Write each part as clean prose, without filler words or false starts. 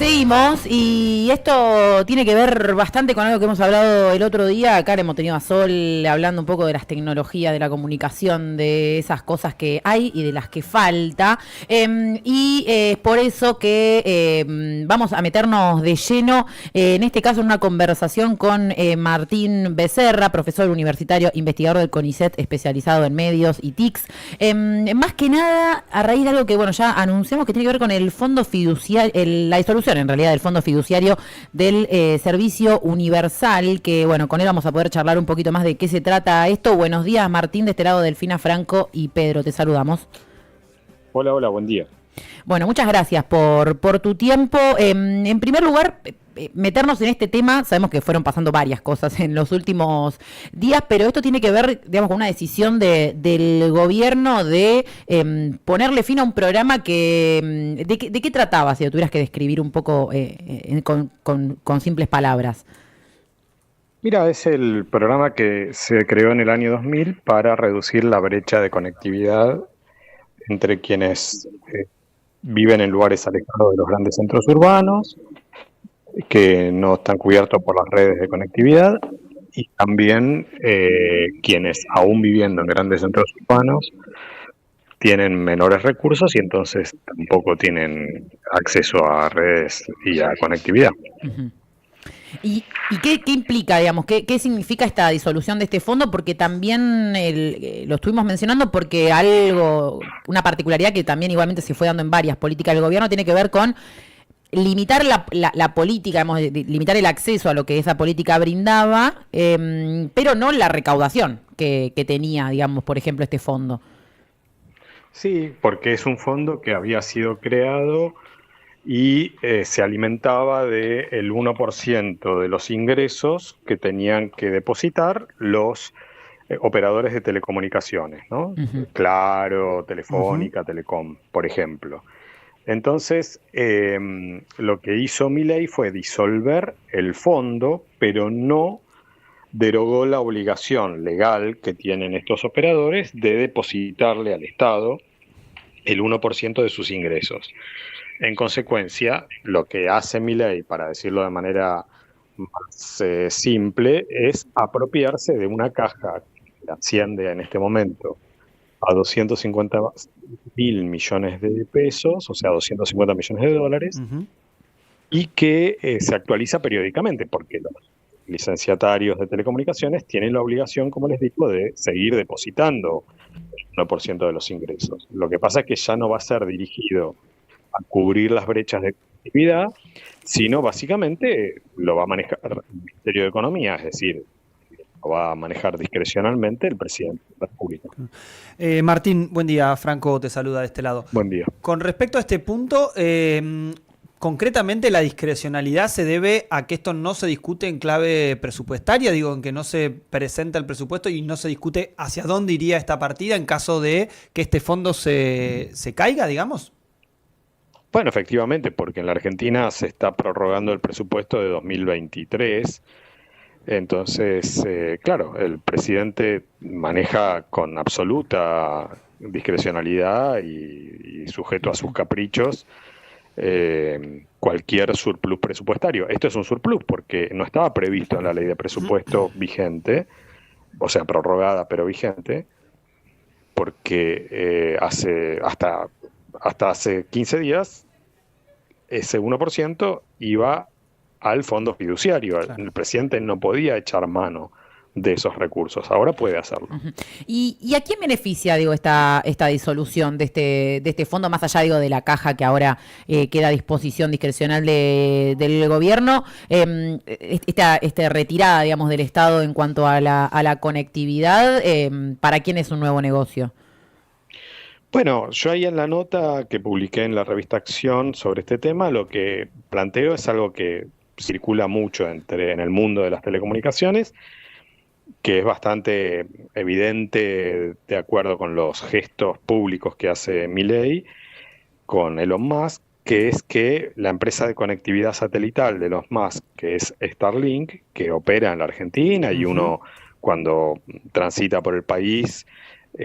Seguimos, y esto tiene que ver bastante con algo que hemos hablado el otro día. Acá hemos tenido a Sol hablando un poco de las tecnologías, de la comunicación, de esas cosas que hay y de las que falta. Es por eso que vamos a meternos de lleno, en este caso en una conversación con Martín Becerra, profesor universitario, investigador del CONICET, especializado en medios y TICs. Más que nada, a raíz de algo que ya anunciamos, que tiene que ver con el fondo fiduciario, la disolución en realidad del fondo fiduciario del Servicio Universal, que con él vamos a poder charlar un poquito más de qué se trata esto. Buenos días, Martín, de este lado Delfina Franco y Pedro, te saludamos. Hola, buen día. Bueno, muchas gracias por tu tiempo. En primer lugar, meternos en este tema, sabemos que fueron pasando varias cosas en los últimos días, pero esto tiene que ver, con una decisión del gobierno de ponerle fin a un programa que... ¿De qué trataba, si lo tuvieras que describir un poco con simples palabras? Mira, es el programa que se creó en el año 2000 para reducir la brecha de conectividad entre quienes viven en lugares alejados de los grandes centros urbanos, que no están cubiertos por las redes de conectividad, y también quienes, aún viviendo en grandes centros urbanos, tienen menores recursos y entonces tampoco tienen acceso a redes y a conectividad. Uh-huh. ¿Y qué implica, qué significa esta disolución de este fondo? Porque también lo estuvimos mencionando, porque una particularidad que también igualmente se fue dando en varias políticas del gobierno tiene que ver con limitar la política, limitar el acceso a lo que esa política brindaba, pero no la recaudación que tenía, por ejemplo, este fondo. Sí, porque es un fondo que había sido creado y se alimentaba del 1% de los ingresos que tenían que depositar los operadores de telecomunicaciones, ¿no? Uh-huh. Claro, Telefónica, uh-huh. Telecom, por ejemplo. Entonces, lo que hizo Milei fue disolver el fondo, pero no derogó la obligación legal que tienen estos operadores de depositarle al Estado el 1% de sus ingresos. En consecuencia, lo que hace Milei, para decirlo de manera más simple, es apropiarse de una caja que asciende en este momento a 250.000 millones de pesos, o sea, 250 millones de dólares, uh-huh. y que se actualiza periódicamente, porque los licenciatarios de telecomunicaciones tienen la obligación, como les digo, de seguir depositando el 1% de los ingresos. Lo que pasa es que ya no va a ser dirigido a cubrir las brechas de conectividad, sino básicamente lo va a manejar el Ministerio de Economía, es decir, lo va a manejar discrecionalmente el presidente de la República. Martín, buen día. Franco te saluda de este lado. Buen día. Con respecto a este punto, concretamente la discrecionalidad se debe a que esto no se discute en clave presupuestaria, en que no se presenta el presupuesto y no se discute hacia dónde iría esta partida en caso de que este fondo se caiga, digamos. Bueno, efectivamente, porque en la Argentina se está prorrogando el presupuesto de 2023. Entonces, claro, el presidente maneja con absoluta discrecionalidad y sujeto a sus caprichos cualquier surplus presupuestario. Esto es un surplus porque no estaba previsto en la ley de presupuesto vigente, o sea, prorrogada pero vigente, porque hasta hace 15 días ese 1% iba al fondo fiduciario. Claro. El presidente no podía echar mano de esos recursos, ahora puede hacerlo. Uh-huh. ¿Y a quién beneficia, esta disolución de este fondo, más allá, de la caja que ahora queda a disposición discrecional del gobierno? Esta retirada, del Estado en cuanto a la conectividad, ¿para quién es un nuevo negocio? Bueno, yo ahí en la nota que publiqué en la revista Acción sobre este tema, lo que planteo es algo que circula mucho en el mundo de las telecomunicaciones, que es bastante evidente de acuerdo con los gestos públicos que hace Milei con Elon Musk, que es que la empresa de conectividad satelital de Elon Musk, que es Starlink, que opera en la Argentina, uh-huh. y uno cuando transita por el país,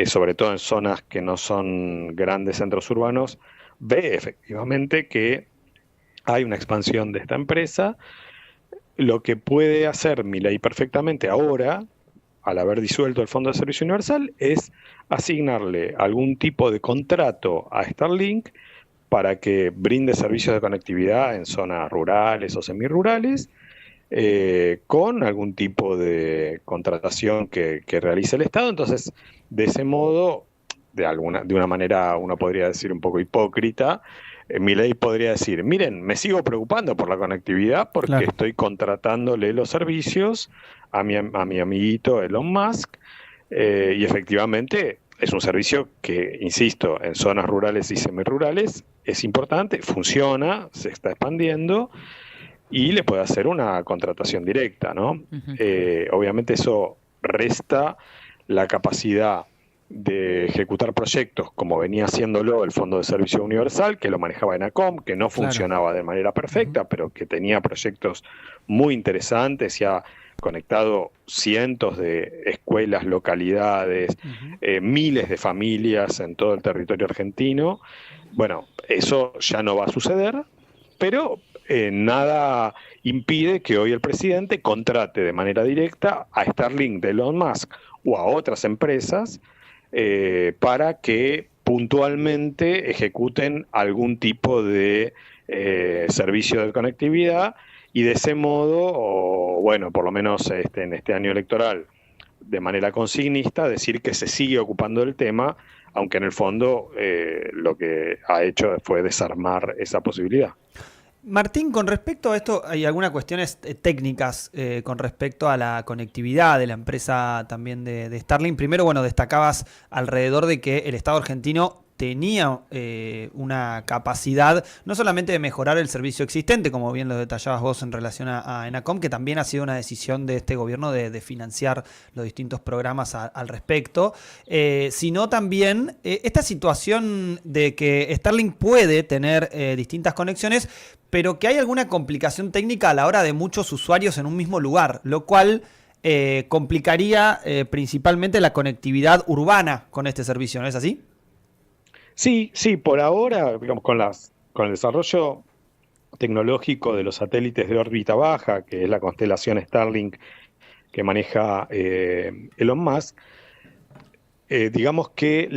sobre todo en zonas que no son grandes centros urbanos, ve efectivamente que hay una expansión de esta empresa. Lo que puede hacer Milei perfectamente ahora, al haber disuelto el Fondo de Servicio Universal, es asignarle algún tipo de contrato a Starlink para que brinde servicios de conectividad en zonas rurales o semirurales, con algún tipo de contratación que realice el Estado. Entonces, de ese modo, de una manera, uno podría decir un poco hipócrita, Milei podría decir, miren, me sigo preocupando por la conectividad porque Claro. estoy contratándole los servicios a mi amiguito Elon Musk, y efectivamente es un servicio que, insisto, en zonas rurales y semirurales es importante, funciona, se está expandiendo y le puede hacer una contratación directa, ¿no? Ujú. Obviamente eso resta la capacidad de ejecutar proyectos como venía haciéndolo el Fondo de Servicio Universal, que lo manejaba ENACOM, que no Claro. funcionaba de manera perfecta, pero que tenía proyectos muy interesantes y ha conectado cientos de escuelas, localidades, miles de familias en todo el territorio argentino. Bueno, eso ya no va a suceder, pero nada impide que hoy el presidente contrate de manera directa a Starlink de Elon Musk o a otras empresas, para que puntualmente ejecuten algún tipo de servicio de conectividad y de ese modo, o bueno, por lo menos en este año electoral, de manera consignista, decir que se sigue ocupando del tema, aunque en el fondo lo que ha hecho fue desarmar esa posibilidad. Martín, con respecto a esto, hay algunas cuestiones técnicas con respecto a la conectividad de la empresa también de Starlink. Primero, bueno, destacabas alrededor de que el Estado argentino tenía una capacidad no solamente de mejorar el servicio existente, como bien lo detallabas vos en relación a ENACOM, que también ha sido una decisión de este gobierno de financiar los distintos programas al respecto, sino también esta situación de que Starlink puede tener distintas conexiones, pero que hay alguna complicación técnica a la hora de muchos usuarios en un mismo lugar, lo cual complicaría principalmente la conectividad urbana con este servicio, ¿no es así? Sí, sí, por ahora, digamos, con el desarrollo tecnológico de los satélites de órbita baja, que es la constelación Starlink que maneja Elon Musk, digamos que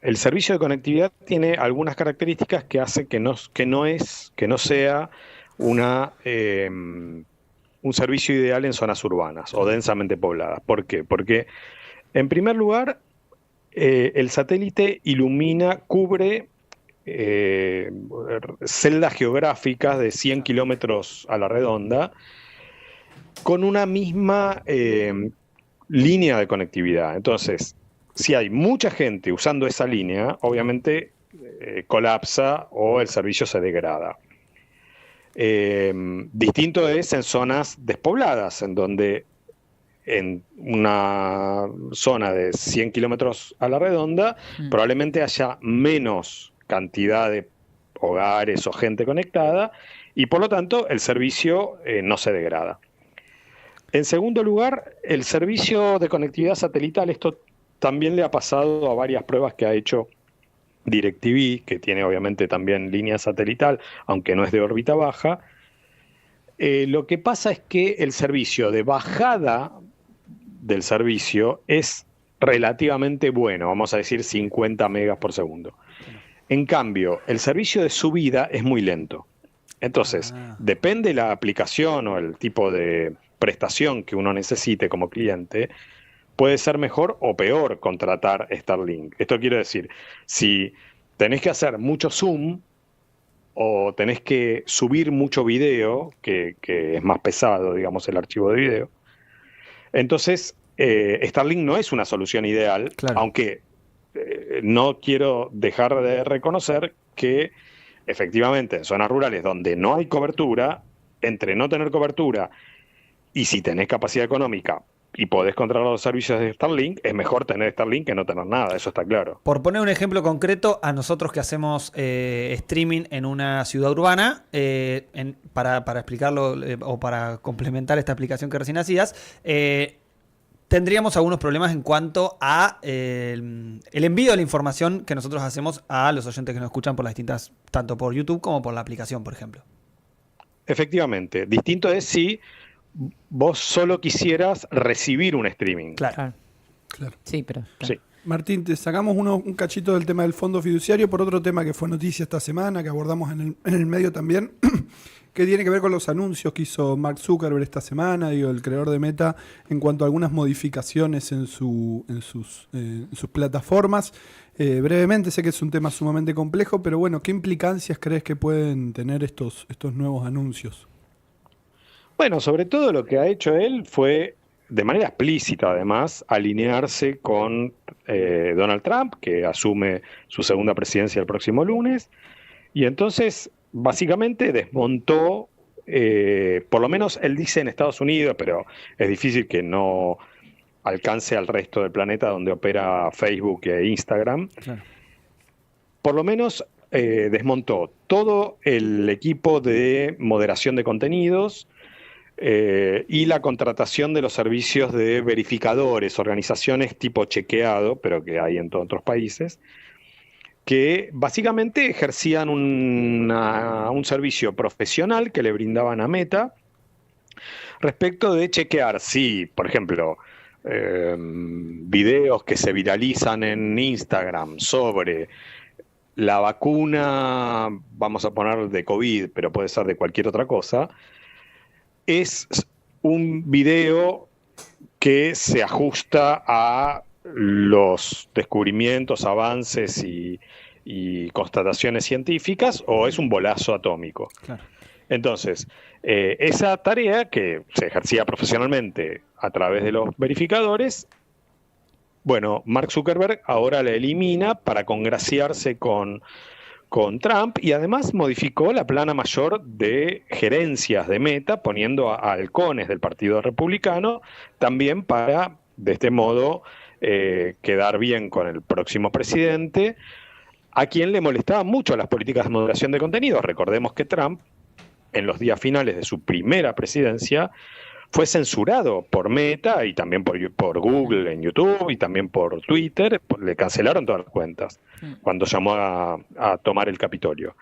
el servicio de conectividad tiene algunas características que hace que no sea un servicio ideal en zonas urbanas o densamente pobladas. ¿Por qué? Porque, en primer lugar, el satélite cubre celdas geográficas de 100 kilómetros a la redonda con una misma línea de conectividad. Entonces, si hay mucha gente usando esa línea, obviamente colapsa o el servicio se degrada. Distinto es en zonas despobladas, en donde en una zona de 100 kilómetros a la redonda probablemente haya menos cantidad de hogares o gente conectada y por lo tanto el servicio no se degrada. En segundo lugar, el servicio de conectividad satelital, esto también le ha pasado a varias pruebas que ha hecho DirecTV, que tiene obviamente también línea satelital, aunque no es de órbita baja. Lo que pasa es que el servicio de bajada del servicio es relativamente bueno, vamos a decir 50 megas por segundo. En cambio, el servicio de subida es muy lento. Entonces, depende la aplicación o el tipo de prestación que uno necesite como cliente, puede ser mejor o peor contratar Starlink. Esto quiere decir, si tenés que hacer mucho zoom o tenés que subir mucho video, que es más pesado, digamos, el archivo de video, entonces Starlink no es una solución ideal, Claro. aunque no quiero dejar de reconocer que efectivamente en zonas rurales donde no hay cobertura, entre no tener cobertura y si tenés capacidad económica y podés contratar los servicios de Starlink, es mejor tener Starlink que no tener nada, eso está claro. Por poner un ejemplo concreto, a nosotros que hacemos streaming en una ciudad urbana, para explicarlo o para complementar esta explicación que recién hacías, tendríamos algunos problemas en cuanto a el envío de la información que nosotros hacemos a los oyentes que nos escuchan por las distintas, tanto por YouTube como por la aplicación, por ejemplo. Efectivamente. Distinto es si vos solo quisieras recibir un streaming. Claro. Sí, pero... Sí. Martín, te sacamos un cachito del tema del fondo fiduciario por otro tema que fue noticia esta semana, que abordamos en el medio también, que tiene que ver con los anuncios que hizo Mark Zuckerberg esta semana, el creador de Meta, en cuanto a algunas modificaciones en sus plataformas. Brevemente, sé que es un tema sumamente complejo, pero bueno, ¿qué implicancias crees que pueden tener estos nuevos anuncios? Bueno, sobre todo lo que ha hecho él fue, de manera explícita además, alinearse con Donald Trump, que asume su segunda presidencia el próximo lunes, y entonces básicamente desmontó, por lo menos él dice en Estados Unidos, pero es difícil que no alcance al resto del planeta donde opera Facebook e Instagram. Claro. Por lo menos desmontó todo el equipo de moderación de contenidos y la contratación de los servicios de verificadores, organizaciones tipo chequeado, pero que hay en todos otros países, que básicamente ejercían un servicio profesional que le brindaban a Meta respecto de chequear si, por ejemplo, videos que se viralizan en Instagram sobre la vacuna, vamos a poner de COVID, pero puede ser de cualquier otra cosa, es un video que se ajusta a los descubrimientos, avances y constataciones científicas, o es un bolazo atómico. Claro. Entonces, esa tarea que se ejercía profesionalmente a través de los verificadores, bueno, Mark Zuckerberg ahora la elimina para congraciarse con Trump, y además modificó la plana mayor de gerencias de Meta, poniendo a halcones del Partido Republicano también para, de este modo, quedar bien con el próximo presidente, a quien le molestaban mucho las políticas de moderación de contenidos. Recordemos que Trump, en los días finales de su primera presidencia, fue censurado por Meta y también por Google en YouTube y también por Twitter. Le cancelaron todas las cuentas cuando llamó a tomar el Capitolio.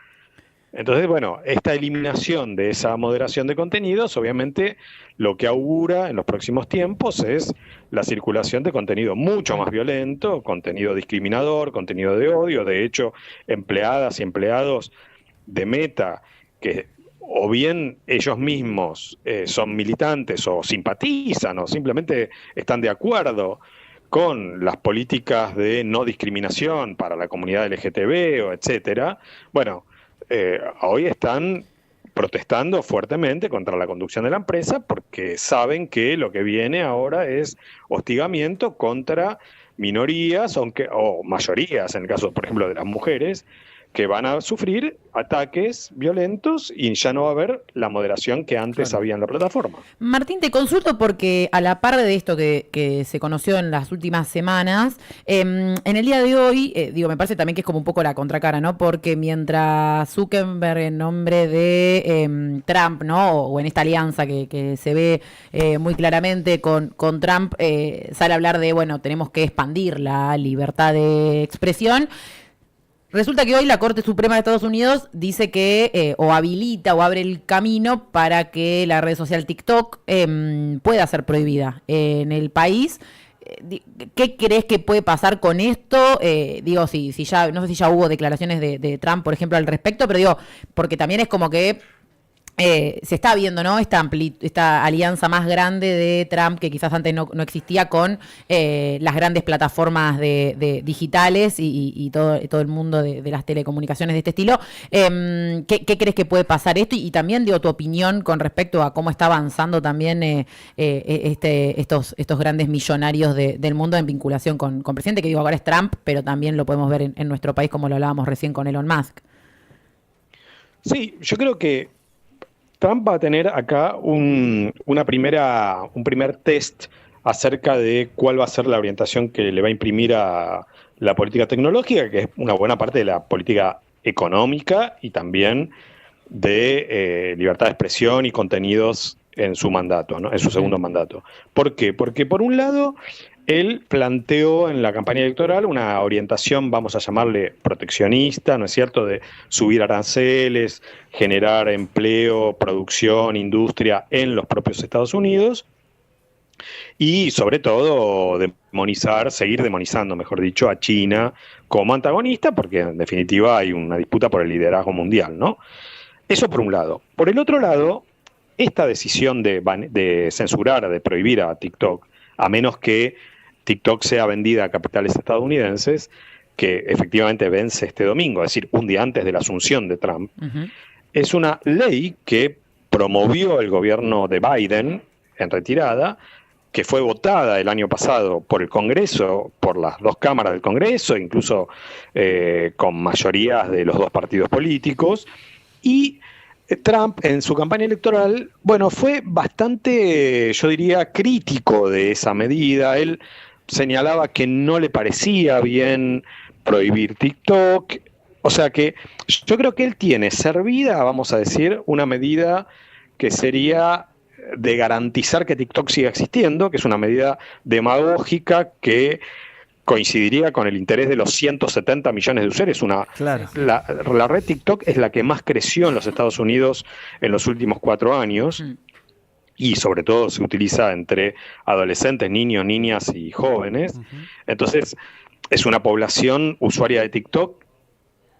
Entonces, bueno, esta eliminación de esa moderación de contenidos, obviamente, lo que augura en los próximos tiempos es la circulación de contenido mucho más violento, contenido discriminador, contenido de odio. De hecho, empleadas y empleados de Meta que o bien ellos mismos son militantes o simpatizan o simplemente están de acuerdo con las políticas de no discriminación para la comunidad LGTB o etcétera, bueno, hoy están protestando fuertemente contra la conducción de la empresa porque saben que lo que viene ahora es hostigamiento contra minorías o mayorías, en el caso, por ejemplo, de las mujeres, que van a sufrir ataques violentos y ya no va a haber la moderación que antes había en la plataforma. Martín, te consulto porque a la par de esto que se conoció en las últimas semanas, en el día de hoy, me parece también que es como un poco la contracara, ¿no? Porque mientras Zuckerberg en nombre de Trump, ¿no? O en esta alianza que se ve muy claramente con Trump, sale a hablar de, bueno, tenemos que expandir la libertad de expresión. Resulta que hoy la Corte Suprema de Estados Unidos dice que o habilita o abre el camino para que la red social TikTok pueda ser prohibida en el país. ¿Qué crees que puede pasar con esto? Si ya, no sé si ya hubo declaraciones de Trump, por ejemplo, al respecto, pero digo, porque también es como que se está viendo, ¿no? Esta alianza más grande de Trump que quizás antes no existía con las grandes plataformas de digitales y todo el mundo de las telecomunicaciones de este estilo. ¿Qué crees que puede pasar esto? Y también, tu opinión con respecto a cómo está avanzando también estos grandes millonarios del mundo en vinculación con presidente, que ahora es Trump, pero también lo podemos ver en nuestro país, como lo hablábamos recién con Elon Musk. Sí, yo creo que Trump va a tener acá un primer test acerca de cuál va a ser la orientación que le va a imprimir a la política tecnológica, que es una buena parte de la política económica y también de libertad de expresión y contenidos en su mandato, ¿no? En su segundo mandato. ¿Por qué? Porque por un lado, él planteó en la campaña electoral una orientación, vamos a llamarle proteccionista, ¿no es cierto?, de subir aranceles, generar empleo, producción, industria en los propios Estados Unidos y sobre todo seguir demonizando, mejor dicho, a China como antagonista, porque en definitiva hay una disputa por el liderazgo mundial, ¿no? Eso por un lado. Por el otro lado, esta decisión de censurar, de prohibir a TikTok, a menos que TikTok sea vendida a capitales estadounidenses, que efectivamente vence este domingo, es decir, un día antes de la asunción de Trump, es una ley que promovió el gobierno de Biden en retirada, que fue votada el año pasado por el Congreso, por las dos cámaras del Congreso, incluso con mayorías de los dos partidos políticos, y Trump en su campaña electoral, bueno, fue bastante, yo diría, crítico de esa medida. Él señalaba que no le parecía bien prohibir TikTok, o sea que yo creo que él tiene servida, vamos a decir, una medida que sería de garantizar que TikTok siga existiendo, que es una medida demagógica que coincidiría con el interés de los 170 millones de usuarios. Claro. La red TikTok es la que más creció en los Estados Unidos en los últimos 4 años y sobre todo se utiliza entre adolescentes, niños, niñas y jóvenes. Entonces es una población usuaria de TikTok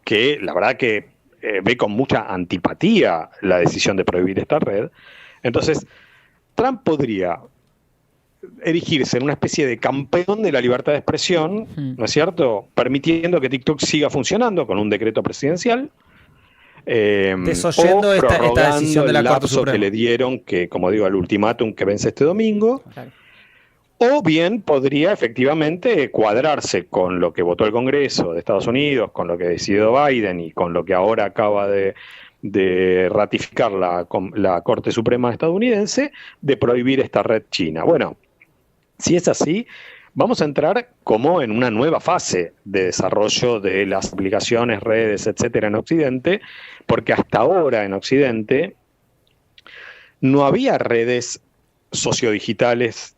que la verdad que ve con mucha antipatía la decisión de prohibir esta red. Entonces, Trump podría erigirse en una especie de campeón de la libertad de expresión, ¿no es cierto?, permitiendo que TikTok siga funcionando con un decreto presidencial, desoyendo o esta decisión de la el Corte lapso Suprema que le dieron, que como digo, el ultimátum que vence este domingo, o bien podría efectivamente cuadrarse con lo que votó el Congreso de Estados Unidos, con lo que decidió Biden y con lo que ahora acaba de ratificar la Corte Suprema estadounidense, de prohibir esta red china. Bueno, si es así, vamos a entrar como en una nueva fase de desarrollo de las aplicaciones, redes, etcétera, en Occidente, porque hasta ahora en Occidente no había redes sociodigitales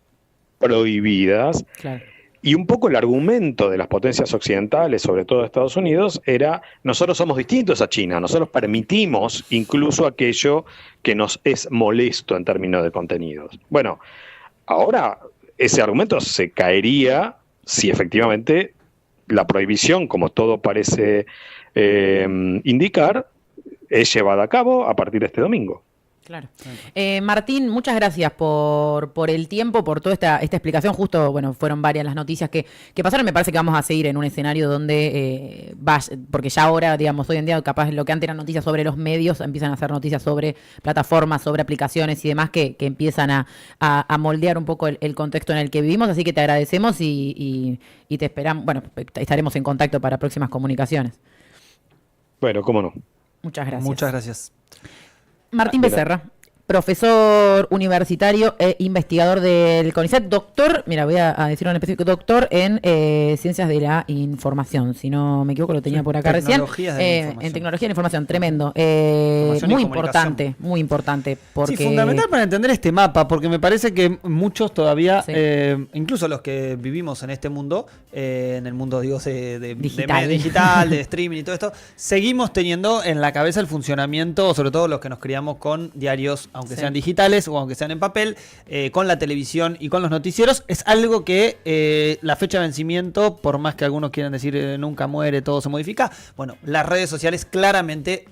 prohibidas. Claro. Y un poco el argumento de las potencias occidentales, sobre todo de Estados Unidos, era: nosotros somos distintos a China, nosotros permitimos incluso aquello que nos es molesto en términos de contenidos. Bueno, ahora ese argumento se caería si efectivamente la prohibición, como todo parece indicar, es llevada a cabo a partir de este domingo. Claro. Martín, muchas gracias por el tiempo, por toda esta explicación. Justo, bueno, fueron varias las noticias que pasaron. Me parece que vamos a seguir en un escenario donde porque ya ahora, digamos, hoy en día, capaz lo que antes eran noticias sobre los medios, empiezan a hacer noticias sobre plataformas, sobre aplicaciones y demás que empiezan a moldear un poco el contexto en el que vivimos. Así que te agradecemos y te esperamos. Bueno, estaremos en contacto para próximas comunicaciones. Bueno, cómo no. Muchas gracias. Muchas gracias. Martín Becerra, profesor universitario e investigador del CONICET, doctor, mira, voy a decirlo en específico, doctor en Ciencias de la Información, si no me equivoco, lo tenía por acá recién. En Tecnología de la Información, tremendo. Muy importante. Porque... Sí, fundamental para entender este mapa, porque me parece que muchos todavía, incluso los que vivimos en este mundo, en el mundo, digo, digital, de streaming y todo esto, seguimos teniendo en la cabeza el funcionamiento, sobre todo los que nos criamos con diarios, aunque sean digitales o aunque sean en papel, con la televisión y con los noticieros. Es algo que la fecha de vencimiento, por más que algunos quieran decir nunca muere, todo se modifica, bueno, las redes sociales claramente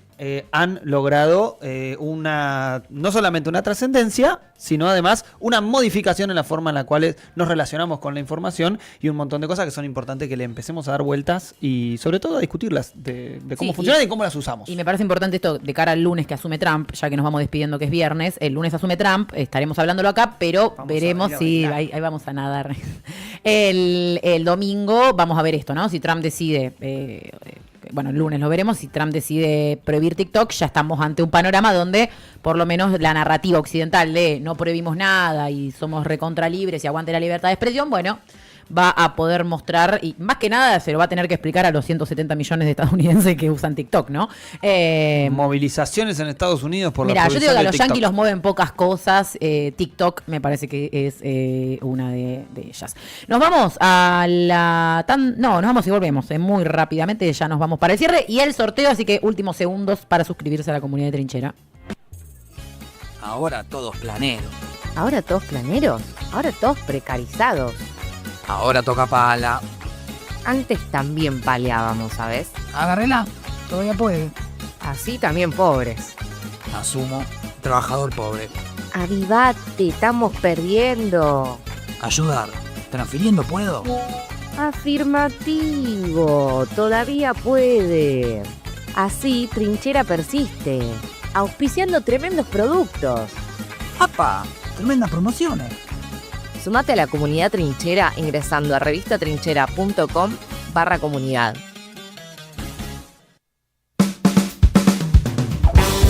han logrado no solamente una trascendencia, sino además una modificación en la forma en la cual nos relacionamos con la información y un montón de cosas que son importantes que le empecemos a dar vueltas y sobre todo a discutirlas de cómo funcionan y cómo las usamos. Y me parece importante esto de cara al lunes que asume Trump, ya que nos vamos despidiendo que es viernes. El lunes asume Trump, estaremos hablándolo acá, pero veremos si ahí vamos a nadar. El domingo vamos a ver esto, ¿no? Si Trump decide... bueno, el lunes lo veremos, si Trump decide prohibir TikTok, ya estamos ante un panorama donde por lo menos la narrativa occidental de no prohibimos nada y somos recontra libres y aguante la libertad de expresión, bueno, va a poder mostrar, y más que nada se lo va a tener que explicar a los 170 millones de estadounidenses que usan TikTok, ¿no? Movilizaciones en Estados Unidos por Mira, la yo digo que a prohibición de los TikTok. yanquis los mueven pocas cosas. TikTok me parece que es una de ellas. Nos vamos a nos vamos y volvemos muy rápidamente. Ya nos vamos para el cierre y el sorteo, así que últimos segundos para suscribirse a la comunidad de Trinchera. Ahora todos planeros. Ahora todos planeros, ahora todos precarizados. Ahora toca pala. Antes también paleábamos, ¿sabes? Agárrela, todavía puede. Así también pobres. Asumo, trabajador pobre. Avivate, estamos perdiendo. Ayudar, transfiriendo puedo. Afirmativo, todavía puede. Así Trinchera persiste, auspiciando tremendos productos. ¡Apa! Tremendas promociones. Sumate a la comunidad Trinchera ingresando a revistatrinchera.com/comunidad.